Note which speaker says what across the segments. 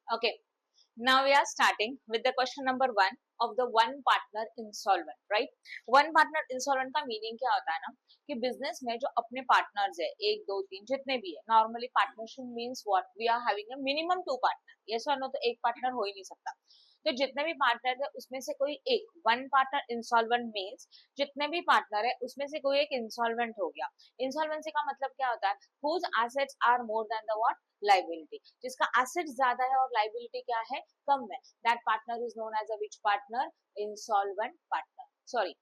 Speaker 1: Okay, now we are starting with the question number 1 of the one partner insolvent, right? One partner insolvent का meaning क्या होता है ना कि business में जो अपने पार्टनर्स है, एक दो तीन जितने भी है, normally partnership means what, we are having a minimum 2 partner, yes और नो, तो एक पार्टनर हो ही नहीं सकता। तो जितने भी पार्टनर है उसमें से कोई एक, वन पार्टनर इंसॉल्वेंट मीन्स जितने भी पार्टनर है उसमें से कोई एक इंसॉल्वेंट हो गया। इंसॉल्वेंसी का मतलब क्या होता है? Whose assets are more than the what, liability. जिसका एसेट्स ज्यादा है और लाइबिलिटी क्या है, कम है, that partner is known as a which partner, insolvent partner, sorry,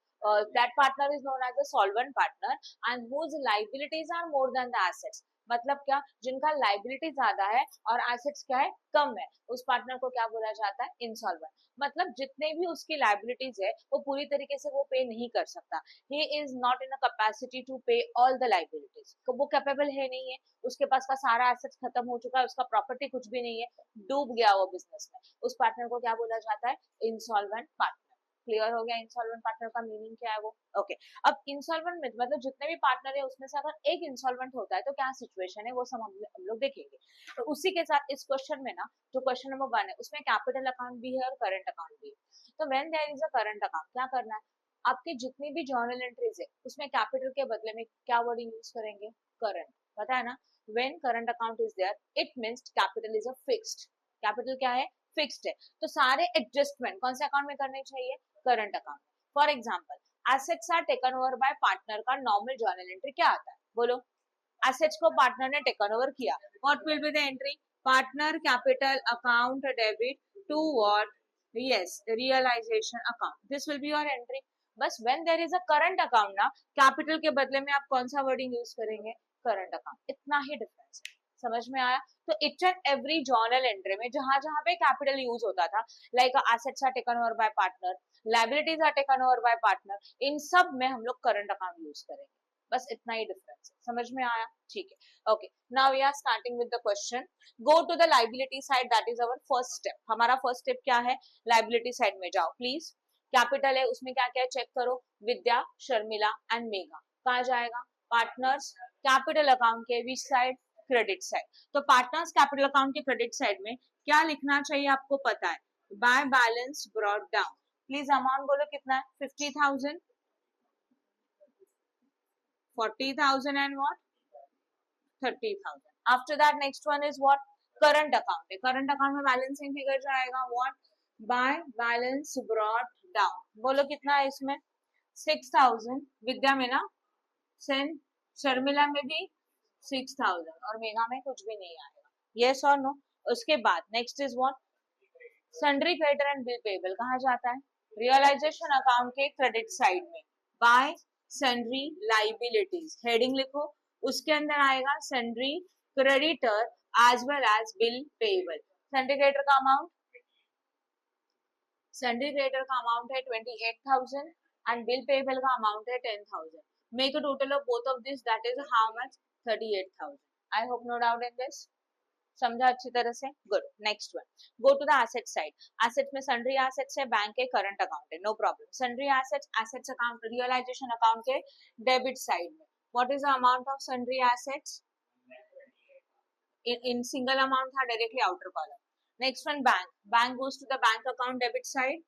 Speaker 1: that partner is known as a solvent partner and whose liabilities are more than the assets। मतलब क्या, जिनका लाइबिलिटी ज्यादा है और एसेट्स क्या है, कम है, उस पार्टनर को क्या बोला जाता है, इंसॉल्वेंट। मतलब जितने भी उसकी लाइबिलिटीज है वो पूरी तरीके से वो पे नहीं कर सकता, he is not in a capacity to pay all the liabilities, तो वो कैपेबल है, नहीं है, उसके पास का सारा एसेट्स खत्म हो चुका है, उसका प्रॉपर्टी कुछ भी नहीं है, डूब गया वो बिजनेस में, उस पार्टनर को क्या बोला जाता है, इंसॉल्वेंट पार्टनर। क्लियर हो गया इंसॉल्वेंट पार्टनर का मीनिंग क्या है वो। ओके, अब इंसॉल्वेंट में मतलब जितने भी पार्टनर है उसमें से अगर एक इंसॉल्वेंट होता है तो क्या सिचुएशन है वो सब हम लोग देखेंगे। तो उसी के साथ इस क्वेश्चन में ना, जो क्वेश्चन नंबर 1 है उसमें कैपिटल अकाउंट भी है और करंट अकाउंट भी है। तो when there is a current account, क्या करना है, आपकी जितनी भी जर्नल एंट्रीज है उसमें कैपिटल के बदले में क्या वर्डिंग यूज करेंगे, करंट, पता है ना। When current account is there it means capital is a fixed, capital क्या है, फिक्स्ड है, तो सारे एडजस्टमेंट कौन से अकाउंट में करने चाहिए, current account. For example assets are taken over by partner का नॉर्मल जर्नल एंट्री क्या आता है, बोलो। एसेट्स को पार्टनर ने टेकन ओवर किया, what will be the entry, partner capital account debit to what, yes, realisation account, this will be your entry. बस when there is a current account ना, capital के बदले में आप कौन सा वर्डिंग यूज करेंगे, करंट अकाउंट, इतना ही डिफरेंस है, समझ में आया। तो each and every journal entry में जहां जहां पे कैपिटल यूज होता था, like assets are taken over by partner, liabilities are taken over by partner, इन सब में हम लोग करंट अकाउंट यूज करेंगे, बस इतना ही डिफरेंस है, समझ में आया, ठीक है। Okay, now we are starting with the question, go to the liability side, that is our first step. हमारा फर्स्ट स्टेप क्या है, लाइबिलिटी साइड में जाओ प्लीज। कैपिटल है उसमें क्या क्या है चेक करो, विद्या, शर्मिला एंड मेघा, कहा जाएगा, पार्टनर्स कैपिटल अकाउंट के विच साइड, क्रेडिट साइड। तो पार्टनर्स कैपिटल अकाउंट के क्रेडिट साइड में क्या लिखना चाहिए आपको पता है, by balance brought down, please amount बोलो कितना है, 50,000, 40,000 and what, 30,000। After that next one is what, current account है, करंट अकाउंट में बैलेंसिंग फिगर जाएगा what, by balance brought down, बोलो कितना है इसमें, 6,000, विद्या में ना, सेन शर्मिला में भी 6,000 और मेघा में कुछ भी नहीं आएगा, यस और नो। उसके बाद next is what, sundry creditor and bill payable कहा जाता है, रियलाइजेशन अकाउंट के क्रेडिट साइड में, बाय सन्ड्री लाइबिलिटीज, हेडिंग लिखो, उसके अंदर आएगा sundry creditor as well as bill payable. Sundry creditor का अमाउंट, सन्ड्री क्रेडिटर का अमाउंट है 28,000 एंड बिल पेबल का अमाउंट है 10,000। Make a total of both of this, that is how much, 38,000। I hope no doubt in this, समझा अच्छी तरह से, good. Next one, go to the asset side. Assets में sundry assets है, bank के current account है, no problem. Sundry assets, assets account, realisation account के debit side में, what is the amount of sundry assets, in single amount था directly outer column. Next one, bank, bank goes to the bank account debit side,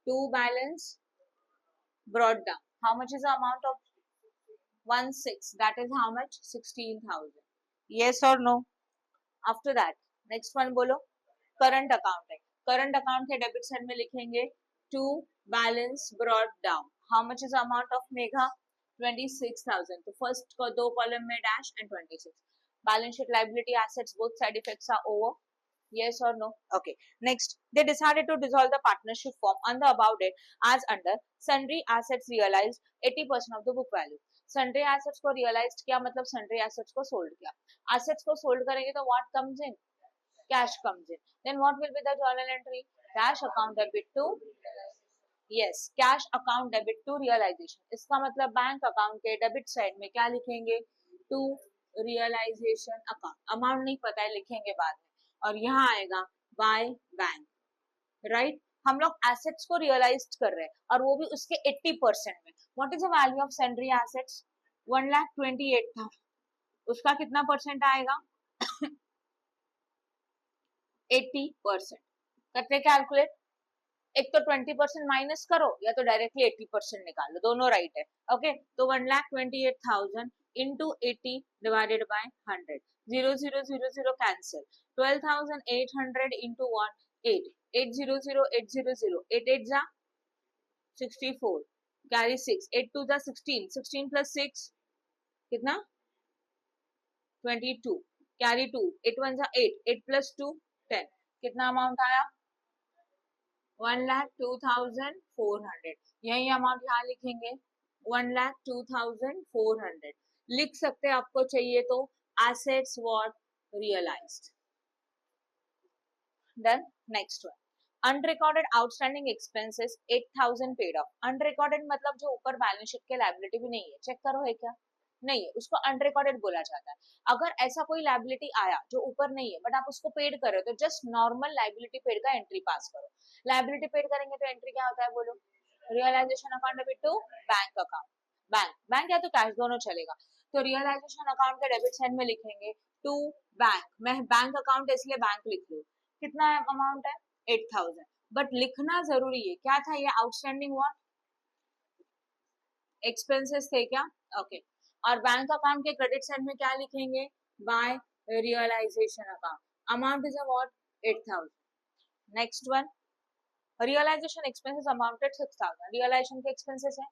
Speaker 1: to balance brought down, how much is the amount of 16, that is how much, 16,000, yes or no। After that next one बोलो, current account है, current account के debit side में लिखेंगे to balance brought down, how much is amount of Megha, 26,000, तो first को दो column में dash and 26। Balance sheet liability assets both side effects are over, yes or no। Okay, next, they decided to dissolve the partnership form on the above date as under sundry assets realized 80% of the book value। Sundry assets को realise किया मतलब sundry assets को sold किया, assets को sold करेंगे तो what comes in, cash comes in, then what will be the journal entry, cash account debit to, yes, cash account debit to realisation, इसका मतलब बैंक अकाउंट के डेबिट साइड में क्या लिखेंगे, टू रियलाइजेशन अकाउंट, अमाउंट नहीं पता है लिखेंगे बाद में, और यहाँ आएगा बाय बैंक, राइट। हम लोग एसेट्स को रियलाइज कर रहे हैं और वो भी उसके 80% में। What is the value of sundry assets, 1,28,000, उसका कितना परसेंट आएगा 80%। करते कैलकुलेट, एक तो 20% माइनस करो या तो डायरेक्टली 80% निकालो, दोनों राइट है। ओके, तो 1,28,000 into 80 divided by 100, 0,0,0,0 cancel, 12,800 into 1 8, 8,0,0,8,0,0, 8 8 जा 64, कैरी 6, 8 2 जा 16, 16 प्लस 6 कितना 22, कैरी 2, 8 1 जा 8, 8 प्लस 2 10, कितना अमाउंट आया 1,02,400। यही अमाउंट यहाँ लिखेंगे 1,02,400 लिख सकते हैं, आपको चाहिए तो assets what realised. Then next one, unrecorded outstanding expenses 8,000 paid off. Unrecorded मतलब जो ऊपर बैलेंस शीट के लायबिलिटी भी नहीं है, चेक करो है क्या, नहीं है, उसको अनरिकॉर्डेड बोला जाता है। अगर ऐसा कोई लायबिलिटी आया जो ऊपर नहीं है बट आप उसको पेड कर रहे हो तो जस्ट नॉर्मल लायबिलिटी पेड का एंट्री पास करो। लायबिलिटी पेड करेंगे तो एंट्री क्या होता है बोलो, realisation account debit to bank account, bank या तो कैश दोनों चलेगा। तो रियलाइजेशन अकाउंट के डेबिट साइड में लिखेंगे टू बैंक, मैं बैंक अकाउंट इसलिए बैंक लिख लू, कितना अमाउंट है 8,000, बट लिखना जरूरी है क्या था ये आउटस्टैंडिंग हुआ एक्सपेंसेस थे क्या, ओके। और बैंक अकाउंट के क्रेडिट साइड में क्या लिखेंगे by realisation account, amount is what 8,000। Next one, realisation expenses amounted 6,000, realisation के एक्सपेंसेस है,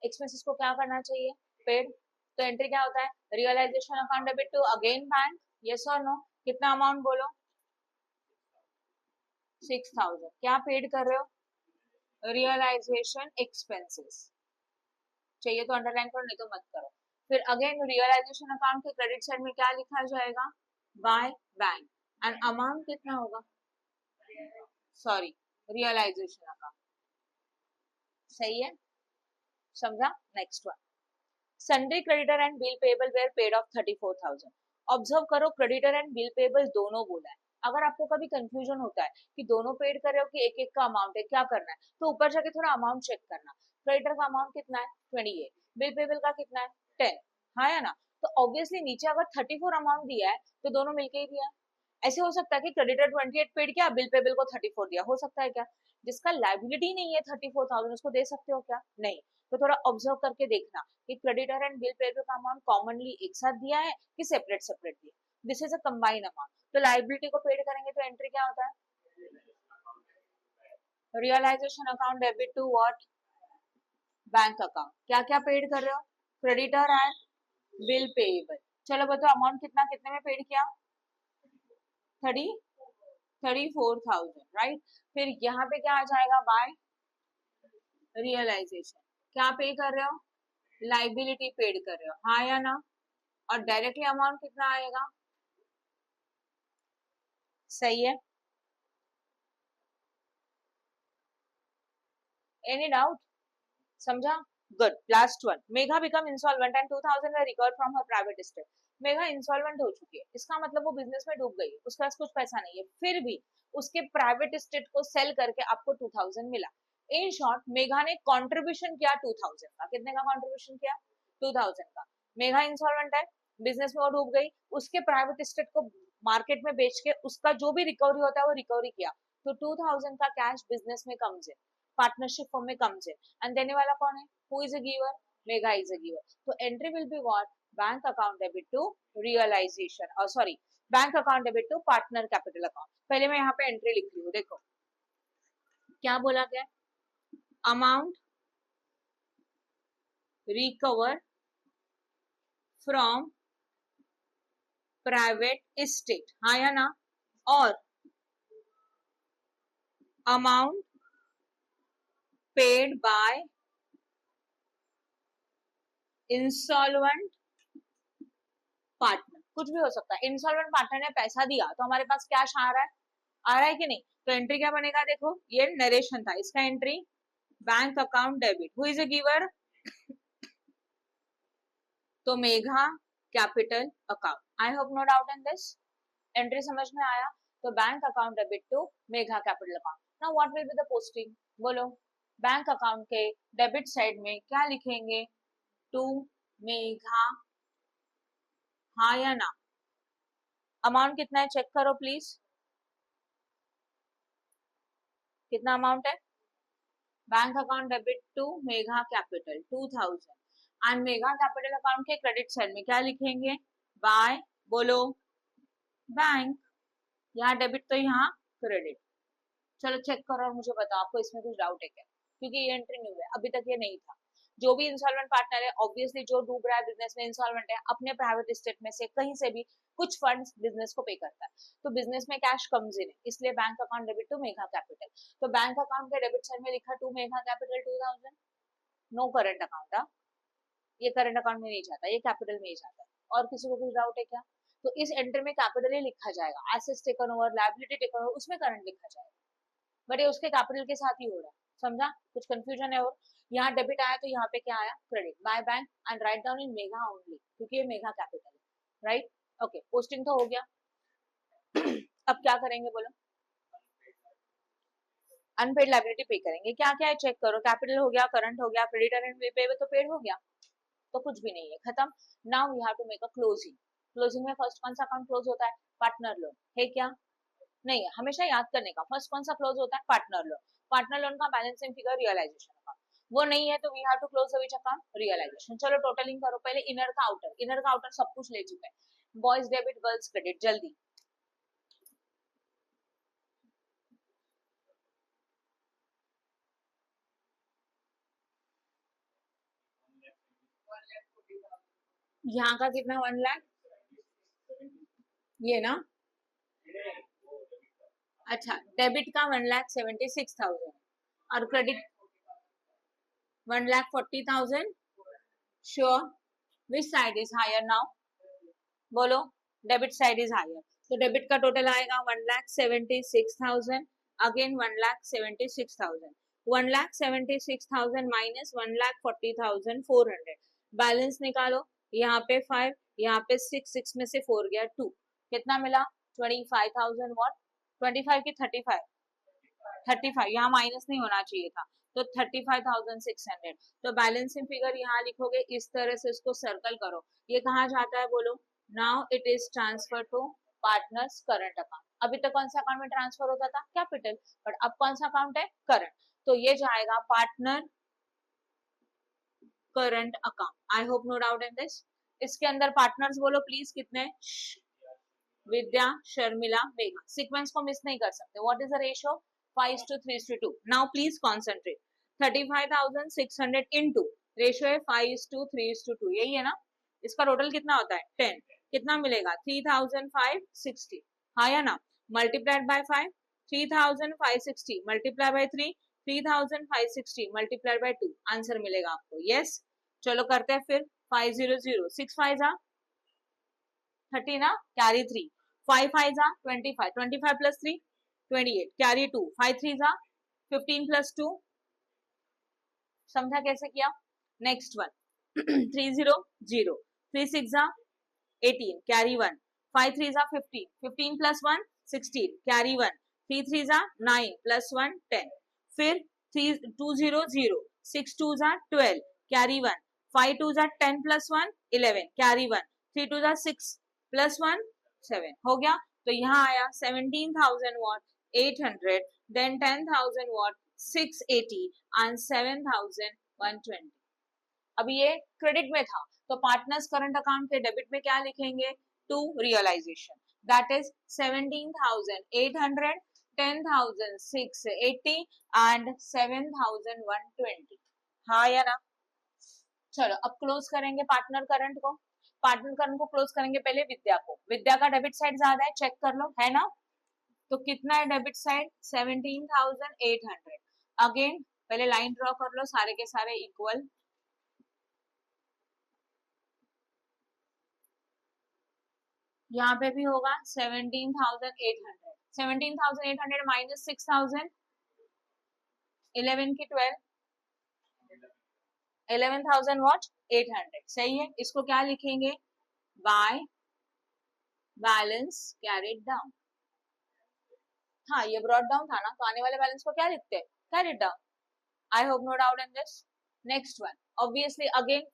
Speaker 1: एक्सपेंसेस को क्या करना चाहिए पेड, तो एंट्री क्या होता है realisation account debit to again bank, yes और नो, कितना अमाउंट बोलो 6,000, क्या पेड कर रहे हो रियलाइजेशन एक्सपेंसेस, चाहिए तो अंडरलाइन करो नहीं तो मत करो। फिर अगेन रियलाइजेशन अकाउंट के क्रेडिट साइड में क्या लिखा जाएगा बाय बैंक, एंड अमाउंट कितना होगा सॉरी रियलाइजेशन अकाउंट, सही है समझा। Next one, sundry creditor and bill payable were paid off 34,000। Observe करो क्रेडिटर एंड बिल पेबल दोनों बोला है, अगर आपको कभी कंफ्यूजन होता है कि दोनों पेड कर रहे हो कि एक एक का अमाउंट है क्या करना है, तो ऊपर जाके थोड़ा अमाउंट चेक करना, क्रेडिटर का अमाउंट कितना है 28, बिल पेबल का कितना है 10, हाँ या ना, तो ऑब्वियसली नीचे अगर 34 अमाउंट दिया है तो दोनों मिलके ही दिया है। ऐसे हो सकता है कि क्रेडिटर 28 पेड किया बिल पेबल को 34 दिया, हो सकता है क्या, जिसका लायबिलिटी नहीं है 34,000 उसको दे सकते हो क्या, नहीं। तो थोड़ा ऑब्जर्व करके देखना कि क्रेडिटर एंड बिल पेबल का अमाउंट कॉमनली एक साथ दिया है कि सेपरेट सेपरेट दिया, this is a combine amount. तो लायबिलिटी को पेड करेंगे तो एंट्री क्या होता है realisation account debit to what bank account, क्या क्या पेड कर रहे हो क्रेडिटर एंड बिल पेबल। चलो बताओ अमाउंट कितना कितने में पेड किया 34,000 राइट। फिर यहाँ पे क्या आ जाएगा बाय रियलाइजेशन, क्या पे कर रहे हो लाइबिलिटी पेड कर रहे हो, हाँ या ना, और डायरेक्टली अमाउंट कितना आएगा, सही है, एनी डाउट, समझा, good. Last one, Megha become insolvent and 2,000 were recovered from her private estate। Megha insolvent हो चुकी है, इसका मतलब वो बिजनेस में डूब गई, उसके पास कुछ पैसा नहीं है, फिर भी उसके प्राइवेट एस्टेट को सेल करके आपको 2,000 मिला। इन शॉर्ट मेघा ने कंट्रीब्यूशन किया 2,000 का, कितने का कंट्रीब्यूशन किया 2,000 का। मेघा इंसॉल्वेंट है, बिजनेस में वो डूब गई, उसके प्राइवेट एस्टेट को मार्केट में बेच के उसका जो भी रिकवरी होता है वो रिकवरी किया, तो 2,000 का कैश बिजनेस में कम्स इन, पार्टनरशिप फॉर्म में कम्स इन, एंड देने वाला कौन है, who is a giver, Megha is a giver. तो entry will be what bank account debit to realisation, और sorry bank account debit to partner capital account. पहले मैं यहाँ पे एंट्री लिख रही हूँ, देखो क्या बोला गया, amount recover from private estate, हाँ या ना, और amount paid by insolvent partner, कुछ भी हो सकता है, इंसॉल्वेंट पार्टनर ने पैसा दिया तो हमारे पास कैश आ रहा है कि नहीं, तो एंट्री क्या बनेगा, देखो ये नरेशन था, इसका entry bank account debit, who is a giver, तो Megha capital account. I hope no doubt in this, entry समझ में आया, तो bank account debit to Megha capital account. Now what will be the posting, बोलो बैंक अकाउंट के debit side में क्या लिखेंगे टू मेघा, हाँ या ना, अमाउंट कितना है चेक करो प्लीज, कितना अमाउंट है? Bank account debit to Megha capital 2000 and Megha capital account के क्रेडिट साइड में क्या लिखेंगे? बाय, बोलो, बैंक। यहाँ डेबिट तो यहाँ क्रेडिट। चलो चेक करो और मुझे बताओ आपको इसमें कुछ डाउट है क्या, क्योंकि ये एंट्री न्यू है, अभी तक ये नहीं था। जो भी इंसॉल्वेंट पार्टनर है, ऑब्वियसली जो डूब रहा है बिजनेस में, इंसॉल्वेंट है, अपने प्राइवेट एस्टेट में से कहीं से भी कुछ फंड्स बिजनेस को पे करता है, तो बिजनेस में कैश कम्स इन है, इसलिए bank account debit to Megha capital. तो बैंक अकाउंट के डेबिट साइड में लिखा to Megha capital 2000, no current account. ये करंट अकाउंट में नहीं जाता, ये कैपिटल में ही जाता है। और किसी को कुछ डाउट है क्या? तो इस एंट्री में कैपिटल ही लिखा जाएगा, assets taken over, liability taken over, उसमें करंट लिखा जाएगा, बट ये उसके कैपिटल के साथ ही हो रहा है। समझा? कुछ कंफ्यूजन है? और यहाँ डेबिट आया तो यहाँ पे क्या आया? Credit by bank and write down in Megha only, क्योंकि ये मेघा कैपिटल है, राइट? ओके, पोस्टिंग तो हो गया। अब क्या करेंगे बोलो? अनपेड लायबिलिटी पे करेंगे। क्या क्या है चेक करो, कैपिटल हो गया, करंट हो गया, क्रेडिटर एंड पे तो पेड हो गया, तो कुछ भी नहीं है, खत्म। Now we have to make a closing. Closing में फर्स्ट कौन सा अकाउंट क्लोज होता है? पार्टनर लोन है क्या? नहीं है, हमेशा याद करने का, फर्स्ट कौन सा क्लोज होता है? Partner loan. पार्टनर लोन का बैलेंसिंग फिगर रियलाइजेशन का, वो नहीं है तो we have to close the which account? Realisation. चलो टोटलिंग करो पहले, इनर का आउटर, इनर का आउटर सब कुछ ले चुके हैं, बॉयज डेबिट गर्ल्स क्रेडिट, जल्दी। यहाँ का कितना? 1 लाख, ये ना? अच्छा, डेबिट का 1,76,000 और credit 1,40,000। Sure? Which side is higher now? बोलो, डेबिट साइड इज हायर, तो डेबिट का टोटल आएगा 1,76,000, अगेन 1,76,000, 1,76,000 माइनस 1,40,400, बैलेंस निकालो। यहाँ पे 5, यहाँ पे 6, 6 में से 4 गया 2, कितना मिला? 25,000 वॉट? 25 की 35, 35, यहाँ माइनस नहीं होना चाहिए था, तो 35,600। तो बैलेंसिंग फिगर यहाँ लिखोगे, इस तरह से इसको सर्कल करो। ये कहाँ जाता है बोलो? Now it is transfer to partners current account. अभी तक कौन सा अकाउंट में ट्रांसफर होता था? कैपिटल, बट अब कौन सा अकाउंट है? करंट, तो ये जाएगा partner current account. I hope no doubt in this. इसके अंदर पार्टनर्स बोलो प्लीज कितने? विद्या, शर्मिला, मेघा। सीक्वेंस को मिस नहीं कर सकते। What is the ratio? 5:3:2। Now please concentrate. 35,600 into ratio है 5:3:2, यही है ना? इसका टोटल कितना होता है? 10। कितना मिलेगा? 3,560, हाँ या ना? Multiplied by 5, 3,560 multiply by 3, 3,560 multiplied by 2, answer मिलेगा आपको। यस, चलो करते हैं फिर। 500, 6 5 जा 30 ना, कैरी 3, 5 5 जा 25, 25 प्लस 3 28, कैरी 2, 5 3 जा 15 प्लस 2। समझा कैसे किया? नेक्स्ट वन 300, 3 6 जा 18, कैरी 1, 5 3 जा 15, 15 प्लस 1 16, कैरी 1, 3 3 जा 9 प्लस 1 10, फिर 200, 6 2 जा 12, कैरी 1, 5 2 जा 10 प्लस 1 11, कैरी 1, 3 2 जा 6 प्लस 1 7, हो गया। तो यहाँ आया 17,000 वॉट 800, देन 10,000 वॉट 680 एंड 7,120। अभी ये क्रेडिट में था, तो पार्टनर्स करंट अकाउंट के डेबिट में क्या लिखेंगे? To realisation, that is 17,800, 10,680 and 7,120, हाँ या ना? चलो अब क्लोज करेंगे पार्टनर करंट को। पार्टनर करंट को क्लोज करेंगे पहले विद्या को। विद्या का डेबिट साइड ज्यादा है, चेक कर लो, है ना? तो कितना है डेबिट साइड? 17,800। अगेन पहले लाइन ड्रॉ कर लो, सारे के सारे इक्वल। यहाँ पे भी होगा 17,800, 17,800 माइनस 6,000, 11 की 12, 11,000 वॉट 800, सही है। इसको क्या लिखेंगे? By balance carried down. हाँ, ये ब्रॉट डाउन था ना, तो आने वाले बैलेंस को क्या लिखते हैं? Carried down. I hope no doubt in this. Next one, obviously again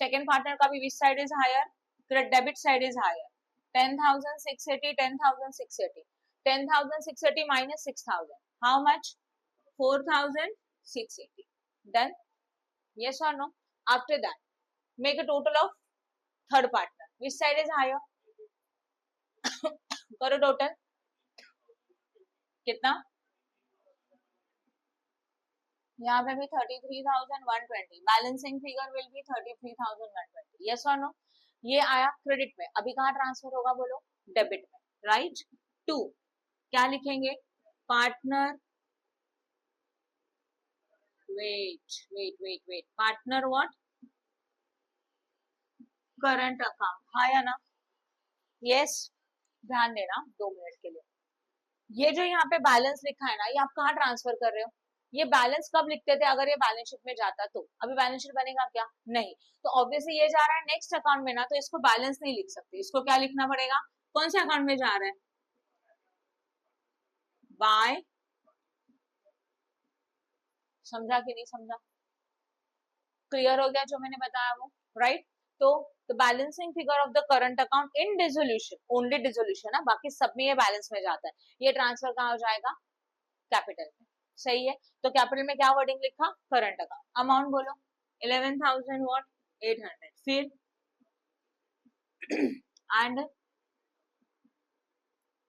Speaker 1: second partner का भी which side is higher? Debit side is higher. 10,680, 10,680, 10,680 minus 6,000, how much? 4680. Done? Yes or no? After that, make a total of third partner. Which side is higher? करो total. कितना? यहाँ पे भी 33,120. Balancing figure will be 33,120. Yes और no? ये आया credit में. अभी कहाँ ट्रांसफर होगा बोलो? डेबिट में. राइट? 2 क्या लिखेंगे? Partner, wait, partner what? Current account. हाँ या ना? यस. ध्यान देना 2 मिनट के लिए. ये जो यहाँ पे बैलेंस लिखा है ना, ये आप कहाँ ट्रांसफर कर रहे हो? ये बैलेंस कब लिखते थे? अगर ये बैलेंस शीट में जाता तो. अभी बैलेंस शीट बनेगा क्या? नहीं. तो ऑब्वियसली ये जा रहा है नेक्स्ट अकाउंट में ना, तो इसको बैलेंस नहीं लिख सकते. इसको क्या लिखना पड़ेगा? कौन से अकाउंट में जा रहा है? बाय. समझा कि नहीं समझा? क्लियर हो गया जो मैंने बताया वो? राइट? तो the balancing figure of the current account in dissolution, only dissolution है, बाकी सब में ये बैलेंस में जाता है. ये ट्रांसफर कहाँ हो जाएगा? कैपिटल में. सही है. तो कैपिटल में क्या वर्डिंग लिखा? Current account. अमाउंट बोलो. 11,000 व्हाट? 800. फिर एंड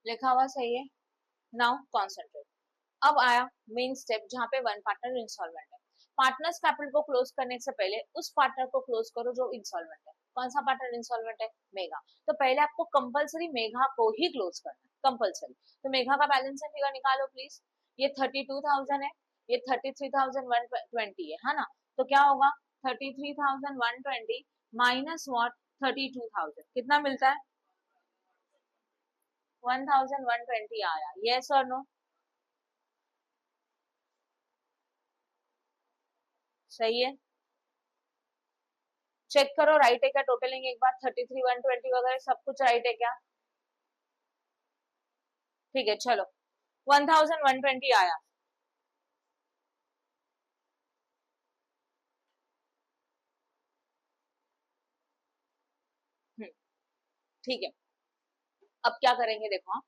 Speaker 1: लिखा हुआ सही है. Now concentrate. अब आया मेन स्टेप जहाँ पे वन पार्टनर इंसॉल्वेंट है. पार्टनर्स कैपिटल को क्लोज करने से पहले उस पार्टनर को क्लोज करो जो इंसॉल्वेंट है. कौन सा पार्टनर इंसॉल्वेंट है? मेगा. तो पहले आपको कंपलसरी मेगा को ही क्लोज करना है. कंपलसरी. तो मेगा का बैलेंस फिगर निकालो प्लीज. ये 32,000 है, ये 33,120 है ना? तो क्या होगा? 33,120 माइनस व्हाट? 32,000. कितना मिलता है? 1,120 आया. यस और नो? सही है. चेक करो राइट है क्या टोटलिंग एक बार. 33,120 वगैरह सब कुछ राइट है क्या? ठीक है चलो. 1,120 आया. ठीक है. अब क्या करेंगे देखो.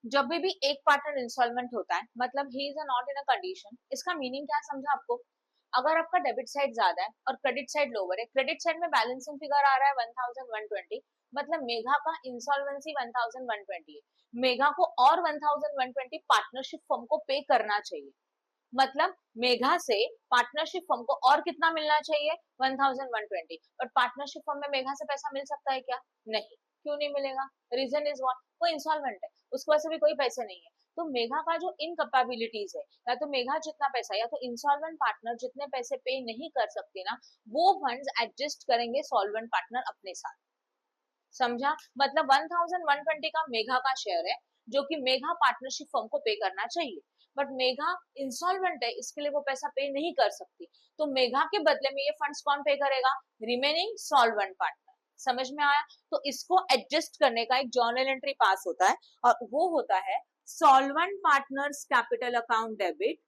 Speaker 1: जब भी एक पार्टनर इंस्टॉलमेंट होता है मतलब ही is not in a condition. इसका मीनिंग क्या समझा आपको? अगर आपका डेबिट साइड ज्यादा है और क्रेडिट साइड लोअर है, क्रेडिट साइड में बैलेंसिंग फिगर आ रहा है 1,120, मतलब मेघा का इंसॉल्वेंसी 1,120 है. मेघा को और 1,120 पार्टनरशिप फर्म को पे करना चाहिए. मतलब मेघा से पार्टनरशिप फर्म को और कितना मिलना चाहिए? 1,120. बट पार्टनरशिप फर्म में मेघा से पैसा मिल सकता है क्या? नहीं. क्यों नहीं मिलेगा? Reason is what? वो इंसॉल्वेंट है, उसके पास भी कोई पैसे नहीं है. तो मेघा का जो इनकैपेबिलिटीज है, या तो मेघा जितना पैसा या तो इंसॉल्वेंट पार्टनर जितने पैसे पे नहीं कर सकते ना, वो फंड्स एडजस्ट करेंगे सॉल्वेंट पार्टनर अपने साथ. समझा? मतलब 1,120 का मेघा का शेयर है जो कि मेघा पार्टनरशिप फर्म को पे करना चाहिए. बट मेघा इंसॉल्वेंट है, इसके लिए वो पैसा पे नहीं कर सकती. तो मेघा के बदले में ये फंड्स कौन पे करेगा? Remaining solvent partner. समझ में आया? तो इसको एडजस्ट करने का एक जर्नल एंट्री पास होता है और वो होता है solvent partners capital account debit.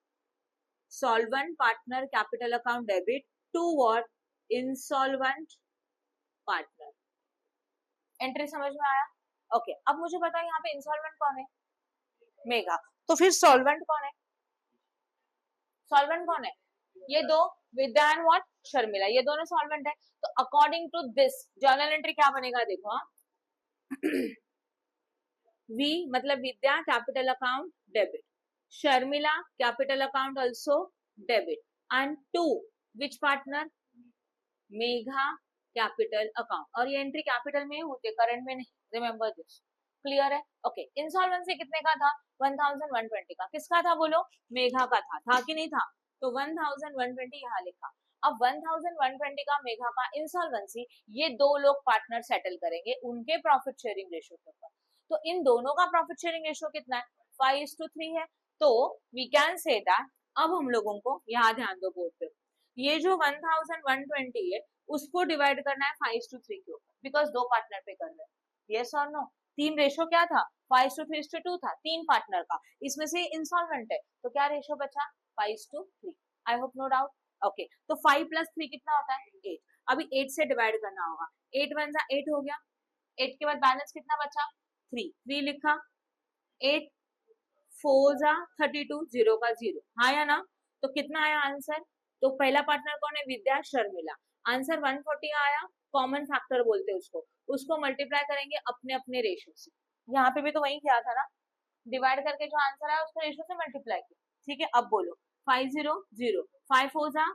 Speaker 1: Solvent partner capital account debit to what? Insolvent partner. Entry समझ में आया? ओके. अब मुझे बताओ यहाँ पे इंसॉल्वेंट कौन है? मेघा. तो फिर सॉल्वेंट कौन है? सॉल्वेंट कौन है? ये दो, विद्या एंड व्हाट? शर्मिला. ये दोनों सॉल्वेंट है. तो according to this journal entry क्या बनेगा देखो. वी मतलब Vidya capital account debit, Sharmila capital account also debit, and to which partner? Megha capital account. और ये एंट्री कैपिटल में होती है, करंट में नहीं. Remember this. क्लियर है? ओके. इंसॉल्वेंसी कितने का था? 1,120 का. किसका था बोलो? मेघा का था कि नहीं था? तो 1,120 यहाँ लिखा. अब 1,120 का मेघा का इंसॉल्वेंसी ये दो लोग पार्टनर सेटल करेंगे उनके प्रॉफिट शेयरिंग रेशियो के ऊपर. तो इन दोनों का प्रॉफिट शेयरिंग रेशियो कितना है? 5:3 है. तो वी कैन से दैट. अब हम लोगों को यहाँ ध्यान दो बोर्ड पे. ये जो 1,120 है उसको डिवाइड करना है 5:3 के ऊपर, बिकॉज दो पार्टनर पे कर रहे हैं. यस और नो? तीन रेशो क्या था? 5:3 था. तीन पार्टनर का, इसमें से इंस्टॉलमेंट है तो क्या रेशो बचा? 5:3. I hope no doubt. Okay. तो 5 + 3 कितना होता है? 8. अभी 8 से डिवाइड करना होगा. 8 × 1 = 8 हो गया. 8 के बाद बैलेंस कितना बचा? 3 लिखा. 8 4 जा 32, 0 का 0, हाँ या ना? तो कितना आया आंसर? तो पहला पार्टनर कौन है? विद्या, शर्मिला। आंसर 140 आया, कॉमन फैक्टर बोलते हैं उसको मल्टीप्लाई करेंगे अपने अपने रेशियो से। यहाँ पे भी तो वही किया था ना, डिवाइड करके जो आंसर आया उसको रेशियो से मल्टीप्लाई किया। ठीक है, अब बोलो 5 0 0, 5 4 जा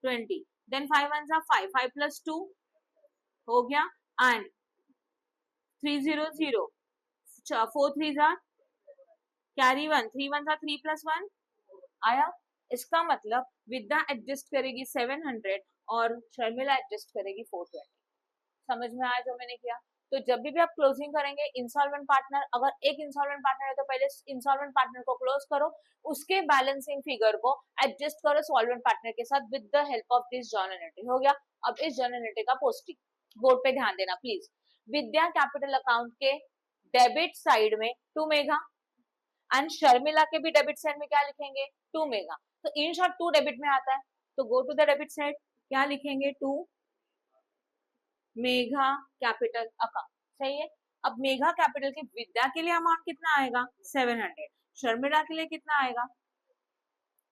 Speaker 1: 20, देन 5 1 जा 5, 5 प्लस 2 हो गया, एंड 3 0 0, 4 3 जा कैरी 1, 3 1 जा 3 प्लस 1 आया। इसका मतलब विद्या एडजस्ट करेगी 700 और शर्मिला एडजस्ट करेगी 420। समझ में आया जो मैंने किया? तो जब भी आप क्लोजिंग करेंगे इंस्टॉलमेंट पार्टनर, अगर एक इंस्टॉलमेंट पार्टनर है तो पहले इंस्टॉलमेंट पार्टनर को क्लोज करो, उसके बैलेंसिंग फिगर को एडजस्ट करो सॉल्वेंट पार्टनर के साथ with the help of this journal entry. हो गया। अब इस जर्नल एंट्री का पोस्टिंग बोर्ड पे ध्यान देना प्लीज। विद्या कैपिटल अकाउंट के डेबिट साइड में 2 मेगा एंड शर्मिला के भी डेबिट साइड में क्या लिखेंगे? 2 मेगा। तो इन शॉर्ट 2 डेबिट में आता है, तो go to the debit side, क्या लिखेंगे? 2 मेगा कैपिटल अकाउंट। सही है। अब मेगा कैपिटल की विद्या के लिए अमाउंट कितना आएगा? 700। शर्मिला के लिए कितना आएगा?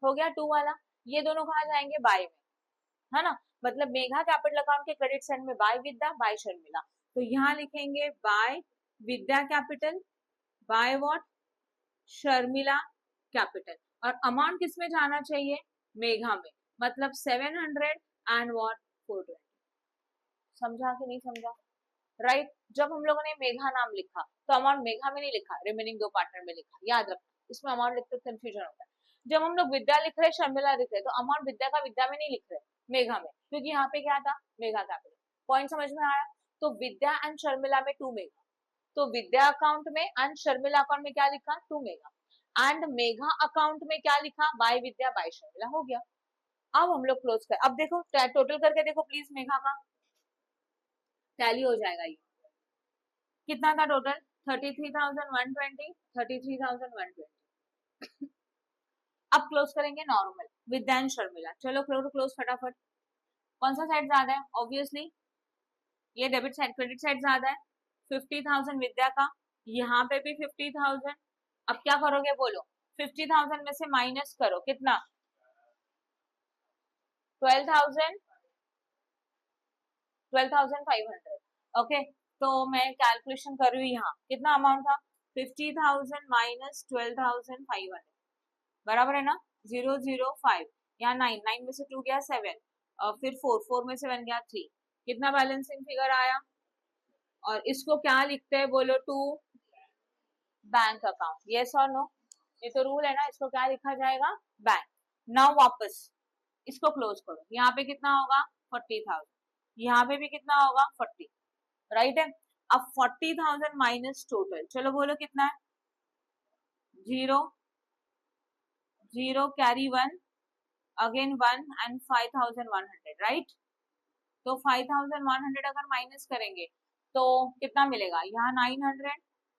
Speaker 1: हो गया 2 वाला। ये दोनों कहाँ जाएंगे? बाय में, है ना? मतलब मेगा कैपिटल अकाउंट के क्रेडिट साइड में बाय विद्या, बाय शर्मिला। तो यहाँ लिखेंगे by Vidya capital, by what? Sharmila capital. और अमाउंट किस में जाना चाहिए? मेगा में, मतलब 700 एंड व्हाट? 420। समझा कि नहीं समझा? राइट। जब हम लोगों ने मेघा नाम लिखा तो अमाउंट मेघा में नहीं लिखा, रिमेनिंग 2 पार्टनर में लिखा। याद रखना, इसमें अमाउंट लिखते कंफ्यूजन होता है। जब हम लोग विद्या लिख रहे, शर्मिला लिख रहे, तो अमाउंट विद्या का विद्या में नहीं लिख रहे, मेघा में, क्योंकि यहाँ पे क्या था? मेघा कैपिटल। पॉइंट समझ में आया? तो विद्या एंड शर्मिला में 2 मेगा, तो विद्या अकाउंट में एंड शर्मिला अकाउंट में क्या लिखा? 2 मेगा। एंड मेघा अकाउंट में क्या लिखा? Bye Vidya, by Sharmila. हो गया। अब हम लोग क्लोज कर, अब देखो टोटल करके देखो प्लीज, मेघा का टैली हो जाएगा। ये कितना था टोटल? 33,120, 33,120। अब क्लोज करेंगे नॉर्मल विद्या एंड शर्मिला। चलो क्लोज फटाफट। कौन सा साइड ज्यादा है? ऑब्वियसली ये डेबिट साइड, क्रेडिट साइड ज्यादा है। 50,000 विद्या का, यहाँ पे भी 50,000। अब क्या करोगे बोलो? 50,000 में से माइनस करो, कितना? 12,500। ओके, तो मैं कैलकुलेशन कर रही हूँ। यहाँ कितना अमाउंट था? 50,000 माइनस 12,500 बराबर है ना? 005। यहाँ 9 में से 2 गया 7, और फिर 4 में से 1 गया 3। कितना बैलेंसिंग फिगर आया? और इसको क्या लिखते हैं बोलो? 2 बैंक अकाउंट। यस और नो? ये तो रूल है ना, इसको क्या लिखा जाएगा? बैंक। नाउ वापस इसको क्लोज करो। यहाँ पे कितना होगा? 40,000। यहाँ पे भी कितना होगा? 40। राइट है। अब 40,000 माइनस टोटल, चलो बोलो कितना है? 0 0 कैरी 1, अगेन 1 एंड 5,100। राइट। तो 5,100 अगर माइनस करेंगे तो कितना मिलेगा? यहाँ 900,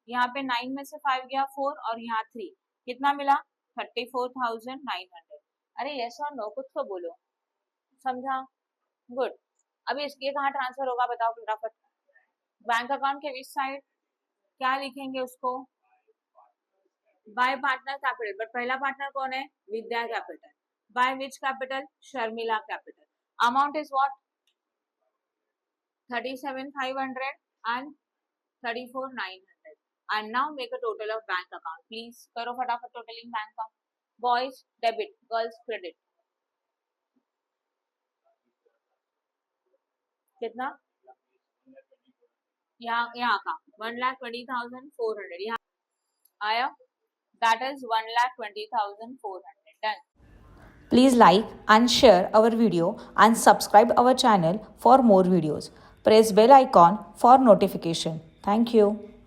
Speaker 1: यहाँ पे 9 में से 5 गया 4, और यहाँ 3, कितना मिला? 34,900। अरे यस और नो कुछ तो बोलो। समझा? गुड। अभी इसके कहाँ ट्रांसफर होगा बताओ फटाफट। बैंक अकाउंट के विच साइड? क्या लिखेंगे उसको? बाय पार्टनर कैपिटल, बट पहला पार्टनर कौन है? Vidya capital. By which capital? Sharmila capital. Amount is what? 37,500 and 34,900. And now make a total of bank account. Please करो फटाफट टोटलिंग बैंक का। Boys debit, girls credit. कितना? यहाँ का 1,20,400 यहाँ आया। That is 1,20,400. Done.
Speaker 2: Please like and share our video and subscribe our channel for more videos. Press bell icon for notification. Thank you.